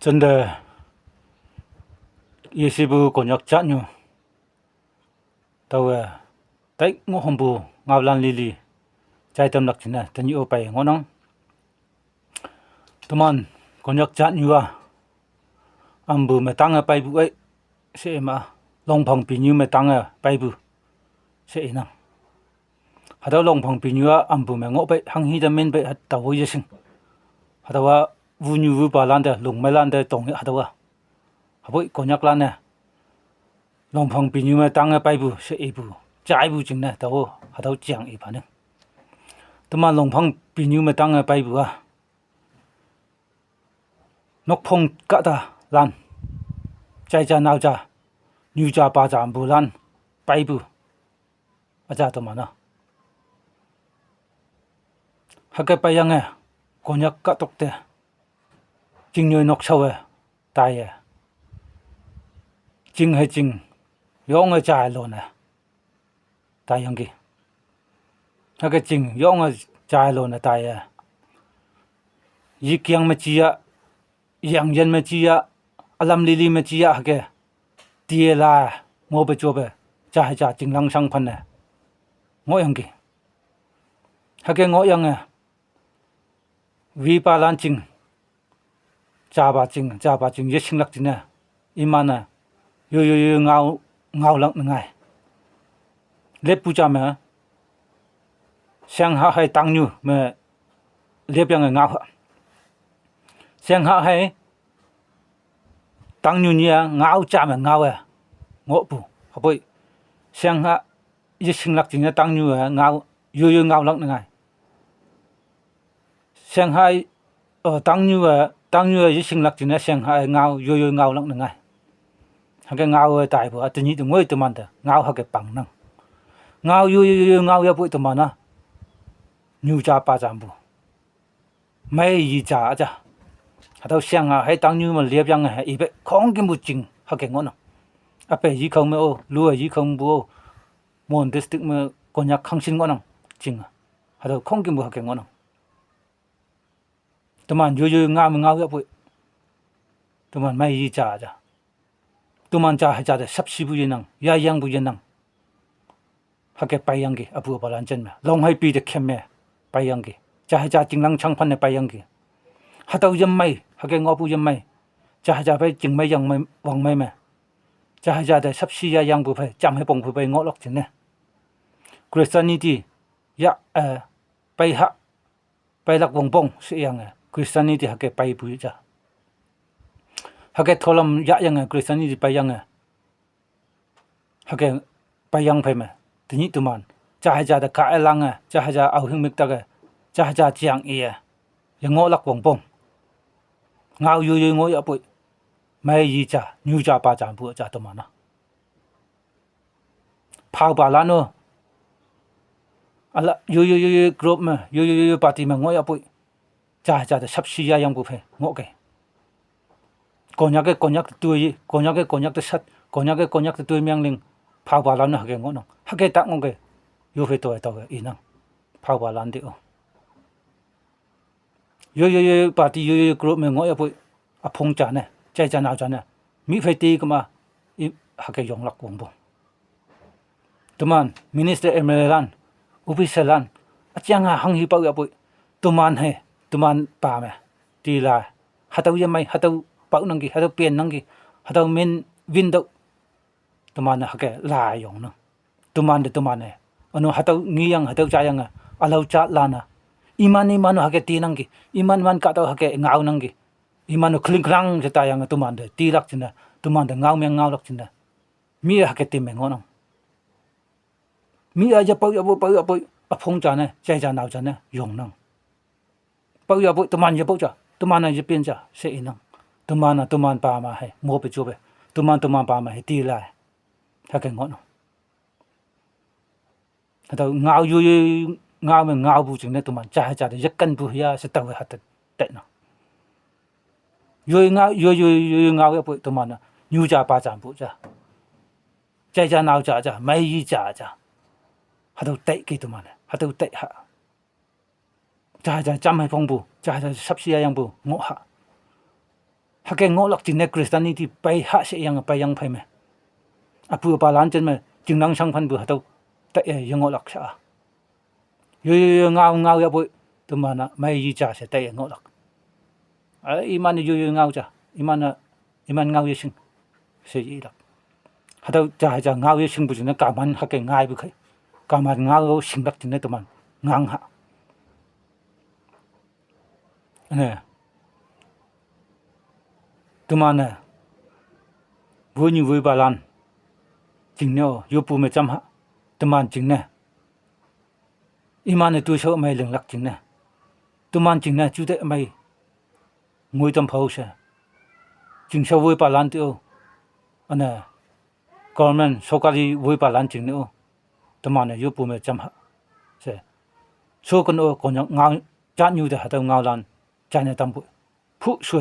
真的也是不工作จัดอยู่แต่ว่าแต่งอหอมบูงาวลันลิลีใจตำหนักจินะแต่อยู่ไปงอน้องทุมัน工作จัดอยู่อ่ะอันบูไม่ตั้งไปบุไอเสียมาลงพังปีนี้ไม่ตั้งไปบุเสียนังหาตัวลงพังปีนี้อันบูไม่งอไปหังฮีจะเมนไปหัดตัวยิ่งสิหาตัววูนิวูบาลันเดลงไม่ลันเดตรงหาตัวหาไป工作ลันเนี่ยลงพังปีนี้ไม่ตั้งไปบุเสียบุใจบุจริงนะตัวหาตัวจังอีพันนึงทุมันลงพังปีนี้ไม่ตั้งไปบุนกพงกะตาลันใจจะนาวจะนิวจะปาจามบุลันไปบุอาจารย์ตัวมันนะหากไปยังไง工作กะตกเตะจริงอยู่นกเชาตายจริงให้จริงย้องใจโลนะตายยังกี่หากจริงย้องใจโลนะตายยิ่งยังไม่จีอะยังยันไม่จีอะอลัมลิลีไม่จีอะหากตีลาโง่ไปจบจะให้จ่าจริงลังช่างพันเนี่ยโง่ยังกี่หากโง่ยังวิปาลันจริงจ่าบาจริงยิ่งชิงลักจริงเนี่ยอิมันอยู่เงาลังยังไงเล็บปูจามเสียงหาให้ตั้งอยู่เมื่อเล็บยังเงาเสียงหาให้ตั้งอยู่เนี่ยเงาจามเงาโง่ปูเขาไปเสียงหายิ่งชิงลักจริงเนี่ยตั้งอยู่เงาอยู่เงาลังยังไงเสียงหาตั้งอยู่ยิ่งชิงลักจริงเนี่ยเสียงหาเงาอยู่เงาลังยังไงหากเงาตายบ่ตัวนี้ตัวง่อยตัวมันเถอะเงาหากปังนั่งเงาอยู่เงาอย่าพูดตัวมันนะนิวจ่าปาจามบุไม่ยีจ่าจ้ะหาตัวเสียงให้ตั้งอยู่มันเรียบยังไงอีเปของกินบุจริงหากงอนอ่ะไปยี่เขาไม่โอ้รู้ยี่เขาบุมอนดิสติกมันคนอยากขังชินงอนจริงหาตัวของกินบุหากงอนตัวมันอยู่เงาอย่าพูดตัวมันไม่ยีจ่าจ้ะตัวมันจะให้จ่าได้สับสิบุยันนังยายังบุยันนังหากไปยังกี่อบูบาลันเจนมาลงให้ปีเด็กเข้มแม่ไปยังกี่จะให้จ่าจริงลังช่างพันในไปยังกี่หาตัวยังไม่หากงอปูยังไม่จะให้จ่าไปจริงไม่ยังไม่วังไม่แม่จะให้จ่าได้สับสิยายังบุไปจำให้ปงไปงอล็อกจริงเนี่ยคริสเตียนิตี้ยะไปหลักวงปงเสียงคริสเตียนิตี้หากไปบุยจ้ะหากทอลมยะยังคริสเตียนิตี้ไปยังหากไปยังไปไหมทีนี้ตัวมันจะให้จ่าได้กะลังจะให้จ่าเอาหิ้งมิกตะจะให้จ่าเจียงยังงอหลักวงปงเงาอยู่งออย่าปุยไม่ยีจ่านิวจ่าปาจามปุจ่าตัวมันนะพาวบาลานอะไรอยู่กรุ๊ปมั้ยอยู่ปาร์ตี้มั้ยงออย่าปุยจะให้จ่าได้สับสิยายังบุเพงอเกคนอยากตัวยี่คนอยากตัวสัตคนอยากตัวเมียงลิงพาวบาลานหากงอน้องหากตักงอเกอยู่เฟตัวอีนังพาวบาลานดิอยู่ปาร์ตี้อยู่กรุ๊ปมั้ยงออย่าปุยอพงจ่าเนี่ยใจจ่าหนาวจ่าเนี่ยมีไฟตีก็มาหากยองหลักวงบงตัวมันมินิสเตอร์เอเมรันอุปิเซลันอาจารย์หังฮีเปาอย่าปุยตัวมันป่ามั้ยตีลาหาตัวยังไม่หาตัวเป่านังกีหาตัวเปลี่ยนนังกีหาตัวเมนวินโดตัวมันหากลายองนังตัวมันอันนู้หาตัวงี้ยังหาตัวใจยังอาเราจัดลานะอิมันหากตีนังกีอิมันกัดตัวหากเงานังกีอิมันคลิงคลังจะตายยังตัวมันตีลักจินนะตัวมันเงาเมียงเงาลักจินนะมีหากตีเมงอนังมีอาจจะเป่าอย่าปุยพงจ่าเนี่ยใจจ่าหนาวจ่าเนี่ยยองนังเป่าอย่าปุยตัวมันอย่าปุยจ่าตัวมันจะเปลี่ยนจ่าเสียนังตัวมันปามาให้โมไปจูบตัวมันปามาให้ตีลายถ้าแกงอนถ้าเงาอยู่เงามันเงาบุจริงเนี่ยตัวมันจ่าได้ยักกันบุยาสตาวหัดเตะนะอยู่เงาอย่าปุยตัวมันยูจ่าปาจามบุจ่าใจจ่าหนาวจ่าไม่ยีจ่าหาตัวเตะกี่ตัวมันหาตัวเตะหาจ่าจำให้ฟงบุจ่าสับเสียยังบุงอหา hake ngolak jinne Christianity pai ha se yang pai yang phai me apu pa lan chen me jingnang sang phan bu hatau ta e ngolak sa yo ngao ya boy tumana mai yi cha se ta e ngolak a iman yo ngao cha iman ngao ye sing se yi lak hatau cha ngao ye sing bu jinne ka man hake ngai bu khai ka man ngao sing lak jinne tuman ngang ha nè tumana vui như vui bà lan chính nhau yo pu me cham ha tuman chính nè iman tu so mai leng lak chính nè tuman chính nè chu de mai ngồi tâm phau sa chính so vui bà lan tiêu anh government sokari vui bà lan chính nữa tuman yo pu me cham ha se so kon o kon ngao chan như de ha tao ngao lan chai ne tam pu phu suy